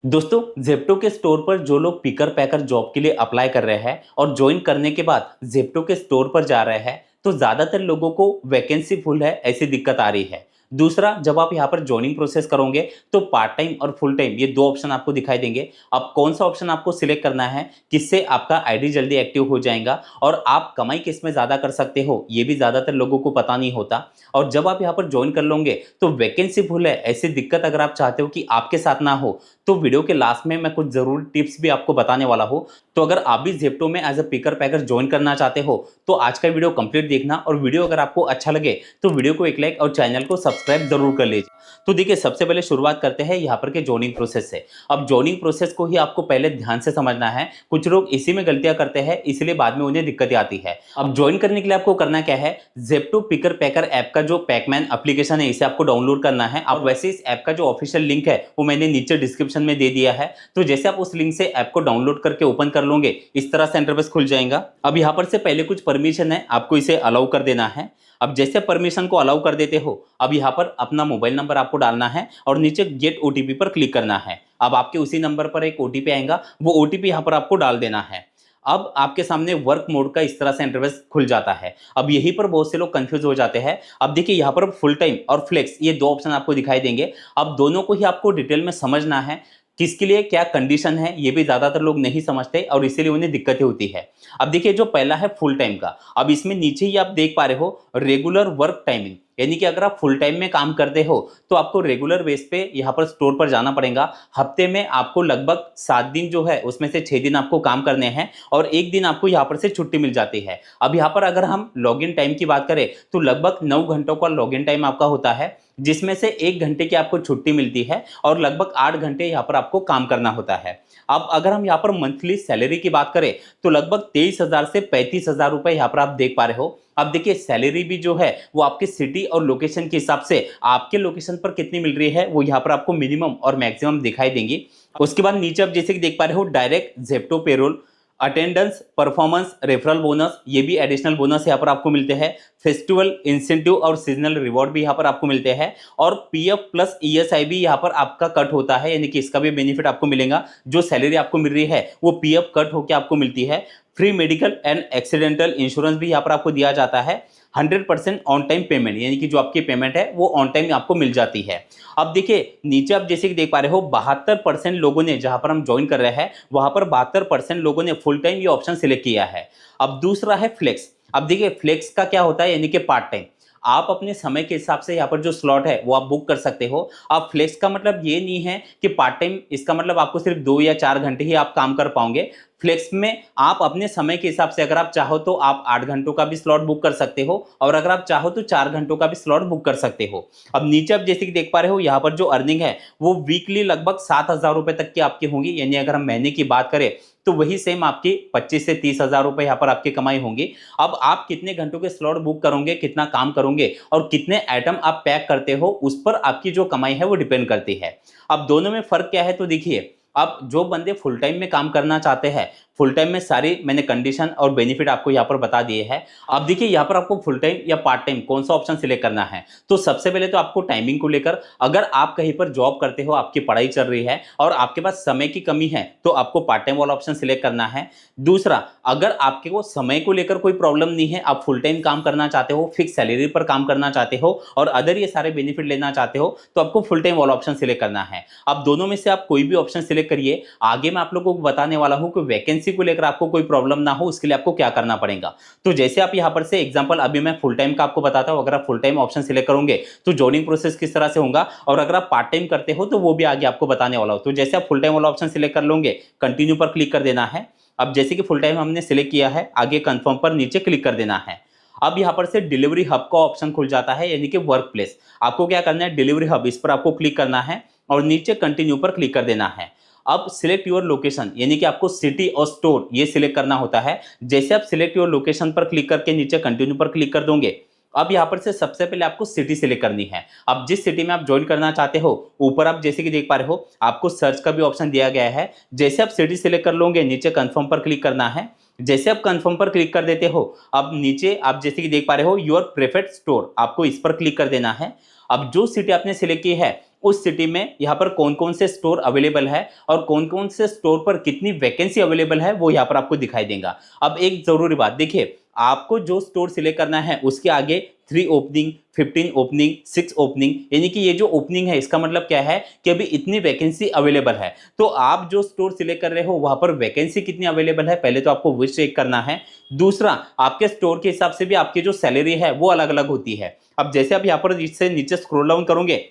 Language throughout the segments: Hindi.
दोस्तों, ज़ेप्टो के स्टोर पर जो लोग पिकर पैकर जॉब के लिए अप्लाई कर रहे हैं और ज्वाइन करने के बाद ज़ेप्टो के स्टोर पर जा रहे हैं, तो ज़्यादातर लोगों को वैकेंसी फुल है ऐसी दिक्कत आ रही है। दूसरा, जब आप यहाँ पर जॉइनिंग प्रोसेस करोगे तो पार्ट टाइम और फुल टाइम ये दो ऑप्शन आपको दिखाई देंगे। अब कौन सा ऑप्शन आपको सिलेक्ट करना है, किससे आपका आईडी जल्दी एक्टिव हो जाएगा और आप कमाई किस में ज़्यादा कर सकते हो, ये भी ज़्यादातर लोगों को पता नहीं होता। और जब आप यहाँ पर ज्वाइन कर लोगे तो वैकेंसी फुल है ऐसी दिक्कत अगर आप चाहते हो कि आपके साथ ना हो, तो वीडियो के लास्ट में मैं कुछ ज़रूर टिप्स भी आपको बताने वाला हूँ। तो अगर आप भी ज़ेप्टो में as a picker packer join करना चाहते हो तो आज का वीडियो कंप्लीट देखना, और वीडियो अगर आपको अच्छा लगे तो वीडियो को एक लाइक और चैनल को सब्सक्राइब जरूर कर लीजिए। तो देखिए, सबसे पहले शुरुआत करते हैं यहाँ पर के ज्वाइनिंग प्रोसेस से। अब ज्वाइनिंग प्रोसेस को ही आपको पहले ध्यान से समझना है। कुछ लोग इसी में गलतियां करते हैं, इसलिए बाद में उन्हें दिक्कतें आती है। अब ज्वाइन करने के लिए आपको करना क्या है, ज़ेप्टो पिकर पैकर ऐप का जो पैकमैन एप्लीकेशन है इसे आपको डाउनलोड करना है। अब वैसे इस ऐप का जो ऑफिशियल लिंक है वो मैंने नीचे डिस्क्रिप्शन में दे दिया है। तो जैसे आप उस लिंक से ऐप को डाउनलोड करके ओपन कर लोगे, इस तरह से इंटरफेस खुल जाएगा। अब यहाँ पर से पहले कुछ परमिशन है, आपको इसे अलाउ कर देना है। अब जैसे परमिशन को अलाउ कर देते हो, अब यहाँ पर अपना मोबाइल नंबर आपको डालना है और नीचे गेट ओटीपी पर क्लिक करना है। अब आपके उसी नंबर पर एक ओटीपी आएगा, वो ओटीपी यहाँ पर आपको डाल देना है। अब आपके सामने वर्क मोड का इस तरह से इंटरफेस खुल जाता है। अब यहीं पर बहुत से लोग कंफ्यूज हो जाते हैं। अब देखिए, यहाँ पर फुल टाइम और फ्लेक्स ये दो ऑप्शन आपको दिखाई देंगे। अब दोनों को ही आपको डिटेल में समझना है, किसके लिए क्या कंडीशन है ये भी ज़्यादातर लोग नहीं समझते और इसीलिए उन्हें दिक्कतें होती है। अब देखिए, जो पहला है फुल टाइम का, अब इसमें नीचे ही आप देख पा रहे हो रेगुलर वर्क टाइमिंग, यानी कि अगर आप फुल टाइम में काम करते हो तो आपको रेगुलर बेस पे यहाँ पर स्टोर पर जाना पड़ेगा। हफ्ते में आपको लगभग 7 दिन जो है उसमें से 6 दिन आपको काम करने हैं और एक दिन आपको यहाँ पर से छुट्टी मिल जाती है। अब यहाँ पर अगर हम लॉगिन टाइम की बात करें तो लगभग 9 घंटों का लॉगिन टाइम आपका होता है, जिसमें से 1 घंटे की आपको छुट्टी मिलती है और लगभग 8 घंटे यहाँ पर आपको काम करना होता है। अब अगर हम यहाँ पर मंथली सैलरी की बात करें तो लगभग 23,000 से 35,000 रुपए यहाँ पर आप देख पा रहे हो। अब देखिए, सैलरी भी जो है वो आपके सिटी और लोकेशन के हिसाब से आपके लोकेशन पर कितनी मिल रही है वो यहाँ पर आपको मिनिमम और मैक्सिमम दिखाई देंगी। उसके बाद नीचे आप जैसे कि देख पा रहे हो direct Zepto payroll, attendance, performance, referral bonus, ये भी एडिशनल बोनस यहाँ पर आपको मिलते हैं। फेस्टिवल इंसेंटिव और सीजनल रिवॉर्ड भी यहाँ पर आपको मिलते हैं और पीएफ प्लस ईएसआई भी यहाँ पर आपका कट होता है, यानी कि इसका भी बेनिफिट आपको मिलेगा। जो सैलरी आपको मिल रही है वो पीएफ कट होकर आपको मिलती है। Free medical and accidental insurance भी यहाँ पर आपको दिया जाता है। 100% ऑन टाइम पेमेंट, यानी कि जो आपकी पेमेंट है वो ऑन टाइम आपको मिल जाती है। अब देखिए, नीचे आप जैसे कि देख पा रहे हो 72% लोगों ने, जहां पर हम ज्वाइन कर रहे हैं वहां पर 72% लोगों ने फुल टाइम ये ऑप्शन सिलेक्ट किया है। अब दूसरा है फ्लेक्स। अब देखिए, फ्लेक्स का क्या होता है, यानी कि पार्ट टाइम। आप अपने समय के हिसाब से यहाँ पर जो स्लॉट है वो आप बुक कर सकते हो। अब फ्लेक्स का मतलब ये नहीं है कि पार्ट टाइम, इसका मतलब आपको सिर्फ 2 या 4 घंटे ही आप काम कर पाओगे। फ्लेक्स में आप अपने समय के हिसाब से अगर आप चाहो तो आप 8 घंटों का भी स्लॉट बुक कर सकते हो और अगर आप चाहो तो 4 घंटों का भी स्लॉट बुक कर सकते हो। अब नीचे आप जैसे कि देख पा रहे हो यहाँ पर जो अर्निंग है वो वीकली लगभग 7,000 रुपए तक की आपकी होंगी, यानी अगर हम महीने की बात करें तो वही सेम आपकी 25 से 30,000 रुपए यहाँ पर आपकी कमाई होंगी। अब आप कितने घंटों के स्लॉट बुक करोगे, कितना काम करोगे और कितने आइटम आप पैक करते हो, उस पर आपकी जो कमाई है वो डिपेंड करती है। अब दोनों में फर्क क्या है, तो देखिए, अब जो बंदे फुल टाइम में काम करना चाहते हैं, फुल टाइम में सारी मैंने कंडीशन और बेनिफिट आपको यहाँ पर बता दिए हैं। अब देखिए, यहाँ पर आपको फुल टाइम या पार्ट टाइम कौन सा ऑप्शन सिलेक्ट करना है। तो सबसे पहले तो आपको टाइमिंग को लेकर, अगर आप कहीं पर जॉब करते हो, आपकी पढ़ाई चल रही है और आपके पास समय की कमी है तो आपको पार्ट टाइम वाला ऑप्शन सिलेक्ट करना है। दूसरा, अगर आपके को समय को लेकर कोई प्रॉब्लम नहीं है, आप फुल टाइम काम करना चाहते हो, फिक्स सैलरी पर काम करना चाहते हो और अदर ये सारे बेनिफिट लेना चाहते हो, तो आपको फुल टाइम वाला ऑप्शन सिलेक्ट करना है। अब दोनों में से आप कोई भी ऑप्शन सिलेक्ट करिए। आगे मैं आप लोगों को बताने वाला हूं कि वैकेंसी को लेकर आपको कोई प्रॉब्लम ना हो उसके लिए आपको क्या करना पड़ेगा। तो जैसे आप यहां पर से एग्जांपल, अभी मैं फुल टाइम का आपको बताता हूं। अगर आप फुल टाइम ऑप्शन सिलेक्ट करोगे तो जॉइनिंग प्रोसेस किस तरह से होगा, और अगर आप पार्ट टाइम करते हो तो वो भी आगे आपको बताने वाला हूं। तो जैसे आप फुल टाइम वाला ऑप्शन सिलेक्ट कर लोगे, कंटिन्यू पर क्लिक कर देना है। अब जैसे कि फुल टाइम हमने सिलेक्ट किया है, आगे कंफर्म पर नीचे क्लिक कर देना है। अब यहाँ पर से डिलीवरी हब का ऑप्शन खुल जाता है, यानी कि वर्क प्लेस। आपको क्या करना है, डिलीवरी हब, इस पर आपको क्लिक करना है और नीचे कंटिन्यू पर क्लिक कर देना है। अब सिलेक्ट योर लोकेशन, यानी कि आपको सिटी और स्टोर ये सिलेक्ट करना होता है। जैसे आप सिलेक्ट योर लोकेशन पर क्लिक करके नीचे कंटिन्यू पर क्लिक कर दोगे, अब यहाँ पर से सबसे पहले आपको सिटी सिलेक्ट करनी है। अब जिस सिटी में आप ज्वाइन करना चाहते हो, ऊपर आप जैसे कि देख पा रहे हो आपको सर्च का भी ऑप्शन दिया गया है। जैसे आप सिटी सिलेक्ट कर लोगे, नीचे कंफर्म पर क्लिक करना है। जैसे आप कंफर्म पर क्लिक कर देते हो, अब नीचे आप जैसे कि देख पा रहे हो योर प्रेफर्ड स्टोर, आपको इस पर क्लिक कर देना है। अब जो सिटी आपने सिलेक्ट की है उस सिटी में यहाँ पर कौन कौन से स्टोर अवेलेबल है और कौन कौन से स्टोर पर कितनी वैकेंसी अवेलेबल है वो यहाँ पर आपको दिखाई देगा। अब एक जरूरी बात देखिए, आपको जो स्टोर सिलेक्ट करना है उसके आगे 3 ओपनिंग, 15 ओपनिंग, 6 ओपनिंग, यानी कि ये जो ओपनिंग है इसका मतलब क्या है कि अभी इतनी वैकेंसी अवेलेबल है। तो आप जो स्टोर सिलेक्ट कर रहे हो वहां पर वैकेंसी कितनी अवेलेबल है पहले तो आपको वो चेक करना है। दूसरा, आपके स्टोर के हिसाब से भी आपकी जो सैलरी है वो अलग अलग होती है। अब जैसे आप यहाँ पर इससे नीचे स्क्रॉल डाउन करोगे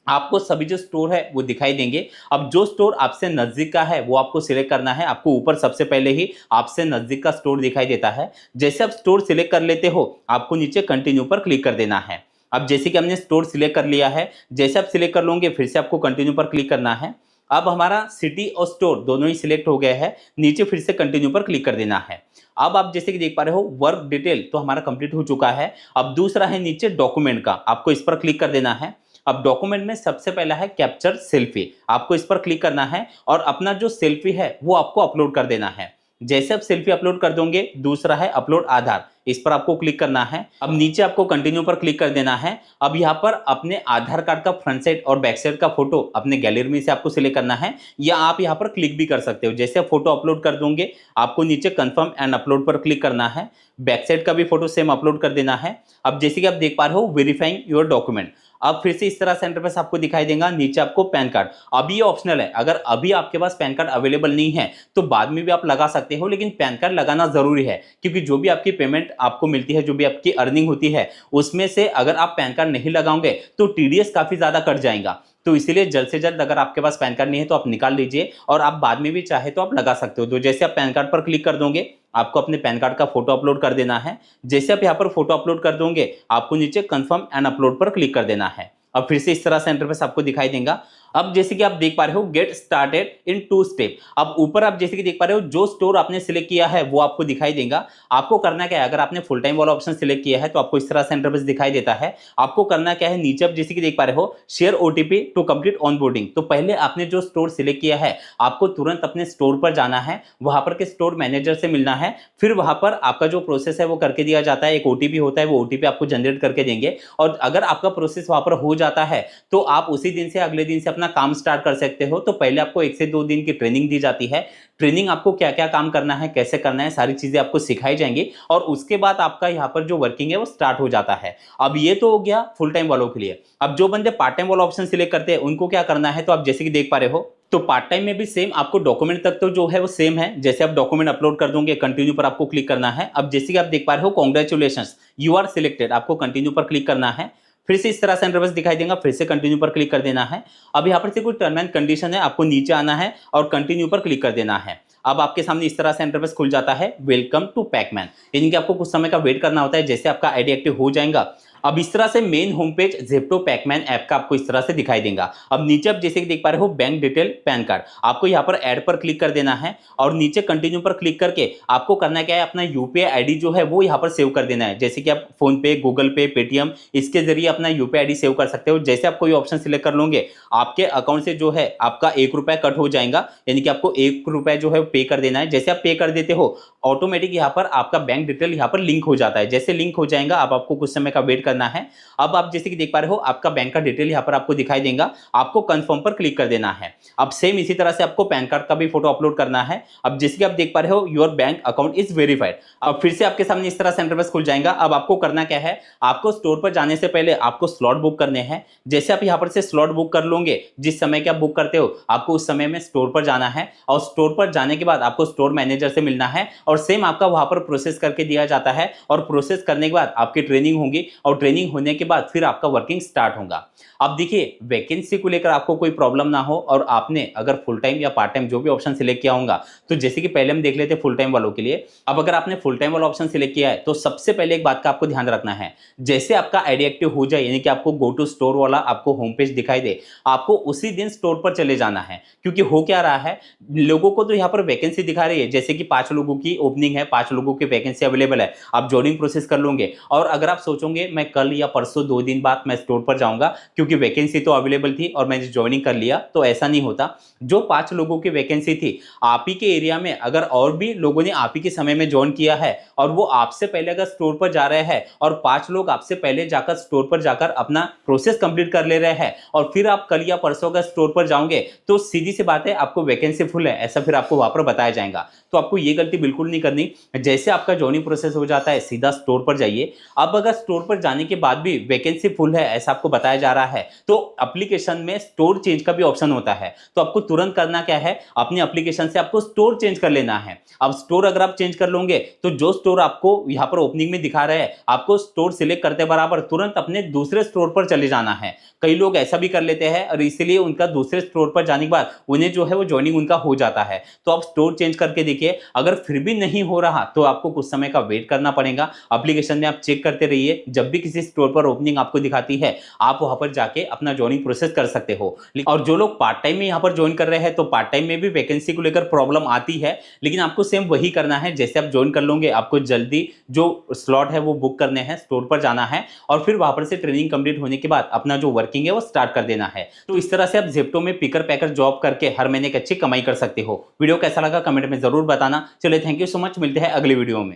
आपको सभी जो स्टोर है वो दिखाई देंगे। अब जो स्टोर आपसे नजदीक का है वो आपको सिलेक्ट करना है। आपको ऊपर सबसे पहले ही आपसे नजदीक का स्टोर दिखाई देता है। जैसे आप स्टोर सिलेक्ट कर लेते हो आपको नीचे कंटिन्यू पर क्लिक कर देना है। अब जैसे कि हमने स्टोर सिलेक्ट कर लिया है, जैसे आप सिलेक्ट कर लोगे फिर से आपको कंटिन्यू पर क्लिक करना है। अब हमारा सिटी और स्टोर दोनों ही सिलेक्ट हो गया है, नीचे फिर से कंटिन्यू पर क्लिक कर देना है। अब आप जैसे कि देख पा रहे हो वर्क डिटेल तो हमारा कंप्लीट हो चुका है। अब दूसरा है नीचे डॉक्यूमेंट का, आपको इस पर क्लिक कर देना है। अब डॉक्यूमेंट में सबसे पहला है कैप्चर सेल्फी, आपको इस पर क्लिक करना है और अपना जो सेल्फी है वो आपको अपलोड कर देना है। जैसे आप सेल्फी अपलोड कर दोगे दूसरा है अपलोड आधार, इस पर आपको क्लिक करना है। अब नीचे आपको कंटिन्यू पर क्लिक कर देना है। अब यहाँ पर अपने आधार कार्ड का फ्रंट साइड और बैक साइड का फोटो अपने गैलरी में से आपको सिलेक्ट करना है, या आप यहाँ पर क्लिक भी कर सकते हो। जैसे आप फोटो अपलोड कर दोगे आपको नीचे कंफर्म एंड अपलोड पर क्लिक करना है। बैक साइड का भी फोटो सेम अपलोड कर देना है। अब जैसे कि आप देख पा रहे हो वेरीफाइंग योर डॉक्यूमेंट, अब फिर से इस तरह से इंटरफेस आपको दिखाई देगा। नीचे आपको पैन कार्ड, अभी ये ऑप्शनल है, अगर अभी आपके पास पैन कार्ड अवेलेबल नहीं है तो बाद में भी आप लगा सकते हो, लेकिन पैन कार्ड लगाना जरूरी है क्योंकि जो भी आपकी पेमेंट आपको मिलती है, जो भी आपकी अर्निंग होती है उसमें से अगर आप पैन कार्ड नहीं लगाओगे तो टीडीएस काफी ज्यादा कट जाएगा। तो इसीलिए जल्द से जल्द अगर आपके पास पैन कार्ड नहीं है तो आप निकाल लीजिए और आप बाद में भी चाहे तो आप लगा सकते हो। तो जैसे आप पैन कार्ड पर क्लिक कर दोगे आपको अपने पैन कार्ड का फोटो अपलोड कर देना है। जैसे आप यहाँ पर फोटो अपलोड कर दोगे आपको नीचे कंफर्म एंड अपलोड पर क्लिक कर देना है। अब फिर से इस तरह से इंटरफेस आपको दिखाई देगा। अब जैसे कि आप देख पा रहे हो गेट स्टार्टेड इन 2 स्टेप, अब ऊपर आप जैसे कि देख पा रहे हो जो स्टोर आपने सिलेक्ट किया है वो आपको दिखाई देगा। आपको करना क्या है, अगर आपने फुल टाइम वाला ऑप्शन सिलेक्ट किया है तो आपको इस तरह से इंटरफेस दिखाई देता है। आपको करना क्या है, नीचे आप जैसे कि देख पा रहे हो share OTP to complete onboarding, तो पहले आपने जो स्टोर सिलेक्ट किया है आपको तुरंत अपने स्टोर पर जाना है, वहां पर के स्टोर मैनेजर से मिलना है। फिर वहां पर आपका जो प्रोसेस है वो करके दिया जाता है, एक ओटीपी होता है, वो ओटीपी आपको जनरेट करके देंगे। और अगर आपका प्रोसेस वहां पर हो जाता है तो आप उसी दिन से अगले दिन से अपना काम स्टार्ट कर सकते हो। तो पहले आपको 1 से 2 दिन की ट्रेनिंग दी जाती है। ट्रेनिंग आपको क्या क्या काम करना है, कैसे करना है, सारी चीजें आपको सिखाई जाएंगी और उसके बाद आपका यहाँ पर जो वर्किंग है वो स्टार्ट हो जाता है। अब ये तो हो गया फुल टाइम वालों के लिए। अब जो बंदे पार्ट टाइम वाला ऑप्शन सिलेक्ट करते हैं उनको क्या करना है, तो आप जैसे कि देख पा रहे हो तो पार्ट टाइम में भी सेम आपको डॉक्यूमेंट तक तो जो है वो सेम है। जैसे आप डॉक्यूमेंट अपलोड कर दोगे कंटिन्यू पर आपको क्लिक करना है। अब जैसे कि आप देख पा रहे हो कांग्रेचुलेशंस यू आर सिलेक्टेड, आपको कंटिन्यू पर क्लिक करना है। फिर से इस तरह से इंटरफेस दिखाई देगा, फिर से कंटिन्यू पर क्लिक कर देना है। अब यहाँ पर से कुछ टर्म एंड कंडीशन है, आपको नीचे आना है और कंटिन्यू पर क्लिक कर देना है। अब आपके सामने इस तरह से इंटरफेस खुल जाता है, वेलकम टू पैकमैन, यानी कि आपको कुछ समय का वेट करना होता है। जैसे आपका आईडी एक्टिव हो जाएगा अब इस तरह से main home page Zepto Pac-Man app का आपको इस तरह से दिखाई देगा। अब नीचे आप जैसे कि देख पा रहे हो बैंक डिटेल पैन कार्ड, आपको यहाँ पर ऐड पर क्लिक कर देना है और नीचे कंटिन्यू पर क्लिक करके आपको करना क्या है, अपना यूपीआई आईडी जो है वो यहाँ पर सेव कर देना है। जैसे कि आप फोन पे, गूगल पे, पेटीएम इसके जरिए अपना यूपीआई आईडी सेव कर सकते हो। जैसे आप कोई ऑप्शन सिलेक्ट कर लोगे आपके अकाउंट से जो है आपका 1 रुपया कट हो जाएगा, यानी कि आपको 1 रुपया जो है पे कर देना है। जैसे आप पे कर देते हो ऑटोमेटिक यहाँ पर आपका बैंक डिटेल यहाँ पर लिंक हो जाता है। जैसे लिंक हो जाएगा अब आपको कुछ समय का वेट करना है। अब आप जैसे कि देख पा रहे हो आपका बैंक का डिटेल यहाँ पर आपको दिखाई देगा, आपको कंफर्म पर क्लिक कर देना है। अब सेम इसी तरह से आपको पैन कार्ड का भी फोटो अपलोड करना है। अब जैसे कि आप देख पा रहे हो your bank account is verified, अब फिर से आपके सामने इस तरह से इंटरफेस खुल जाएगा। अब आपको करना क्या है, आपको स्टोर पर जाने से पहले आपको स्लॉट बुक करने हैं। जैसे आप यहाँ पर से स्लॉट बुक कर लोगे, जिस समय के आप बुक करते हो आपको उस समय में स्टोर पर जाना है और स्टोर पर जाने के बाद आपको स्टोर मैनेजर से मिलना है और सेम आपका वहां पर प्रोसेस करके दिया जाता है। और प्रोसेस करने के बाद आपकी ट्रेनिंग होगी और ट्रेनिंग होने के बाद फिर आपका वर्किंग स्टार्ट होगा। अब देखिए वैकेंसी को लेकर आपको कोई प्रॉब्लम ना हो और आपने अगर फुल टाइम या पार्ट टाइम जो भी ऑप्शन सिलेक्ट किया होगा, तो जैसे कि पहले हम देख लेते फुल टाइम वालों के लिए। अब अगर आपने फुल टाइम वाला ऑप्शन सिलेक्ट किया है तो सबसे पहले एक बात का आपको ध्यान रखना है, जैसे आपका आईडी एक्टिव हो जाए यानी कि आपको गो टू स्टोर वाला आपको होम पेज दिखाई दे, आपको उसी दिन स्टोर पर चले जाना है। क्योंकि हो क्या रहा है, लोगों को तो यहाँ पर वैकेंसी दिखा रही है जैसे कि 5 लोगों की ओपनिंग है, 5 लोगों की वैकेंसी अवेलेबल है, आप ज्वाइनिंग प्रोसेस कर लोगे। और अगर आप सोचोगे मैं कल या परसों 2 दिन बाद मैं स्टोर पर जाऊंगा क्योंकि वैकेंसी तो अवेलेबल थी और मैंने ज्वाइनिंग कर लिया, तो ऐसा नहीं होता। जो 5 लोगों की वैकेंसी थी, आप ही के एरिया में अगर और भी लोगों ने आप ही के समय में ज्वाइन किया है और वो आपसे पहले अगर स्टोर पर जा रहे हैं और 5 लोग आपसे पहले जाकर स्टोर पर जाकर अपना प्रोसेस कंप्लीट कर ले रहे हैं और फिर आप कल या परसों अगर स्टोर पर जाओगे तो सीधी सी बात है आपको वैकेंसी फुल है ऐसा फिर आपको वहां पर बताया जाएगा। तो आपको ये गलती बिल्कुल नहीं करनी। जैसे आपका ज्वाइनिंग प्रोसेस हो जाता है सीधा स्टोर पर जाइए। अब अगर स्टोर पर जाने के बाद भी वैकेंसी फुल है ऐसा आपको बताया जा रहा है तो एप्लीकेशन में स्टोर चेंज का भी ऑप्शन होता है। तो आपको तुरंत करना क्या है, अपनी एप्लीकेशन से आपको स्टोर चेंज कर लेना है। अब स्टोर अगर आप चेंज कर लोगे तो जो स्टोर आपको यहाँ पर ओपनिंग में दिखा रहे हैं, आपको स्टोर सिलेक्ट करते बराबर तुरंत अपने दूसरे स्टोर पर चले जाना है। कई लोग ऐसा भी कर लेते हैं और इसलिए उनका दूसरे स्टोर पर जाने के बाद उन्हें जो है वो ज्वाइनिंग उनका हो जाता है। तो आप स्टोर चेंज करके देखिए, अगर फिर भी नहीं हो रहा तो आपको कुछ समय का वेट करना पड़ेगा। एप्लीकेशन में आप चेक करते रहिए, जब भी किसी स्टोर पर ओपनिंग आपको दिखाती है आप वहां पर जाके अपना ज्वाइनिंग प्रोसेस कर सकते हो। और जो लोग पार्ट टाइम में यहाँ पर ज्वाइन कर रहे हैं तो पार्ट टाइम में भी वैकेंसी को लेकर प्रॉब्लम आती है, लेकिन आपको सेम वही करना है जैसे आप ज्वाइन कर लोगे। आपको जल्दी जो स्लॉट है वो बुक करने हैं, स्टोर पर जाना है और फिर वहां पर से ट्रेनिंग कंप्लीट होने के बाद अपना जो वर्किंग है वो स्टार्ट कर देना है। तो इस तरह से आप ज़ेप्टो में पिकर पैकर जॉब करके हर महीने एक अच्छी कमाई कर सकते हो। वीडियो कैसा लगा कमेंट में जरूर बताना। चलिए थैंक यू सो मच, मिलते हैं अगली वीडियो में।